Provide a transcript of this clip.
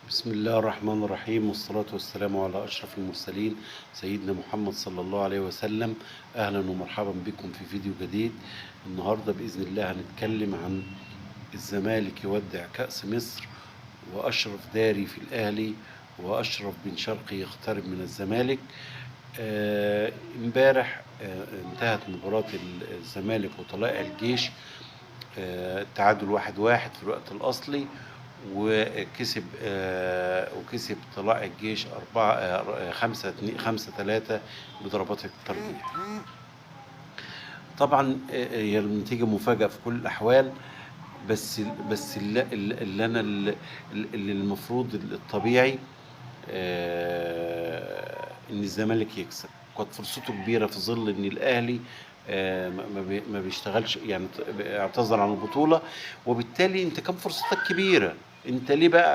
بسم الله الرحمن الرحيم، والصلاة والسلام على أشرف المرسلين سيدنا محمد صلى الله عليه وسلم. أهلا ومرحبا بكم في فيديو جديد. النهاردة بإذن الله هنتكلم عن الزمالك يودع كأس مصر، وأشرف داري في الأهلي، وأشرف بن شرقي يقترب من الزمالك. امبارح انتهت مباراة الزمالك وطلائع الجيش، التعادل 1-1 في الوقت الأصلي، وكسب طلائع الجيش 5-3 بضربات الترجيح. طبعا هي النتيجة مفاجأة في كل الأحوال، بس اللي المفروض الطبيعي ان الزمالك يكسب. كانت فرصته كبيره في ظل ان الاهلي ما بيشتغلش، يعني اعتذر عن البطوله، وبالتالي انت كان فرصتك كبيره. انت ليه بقى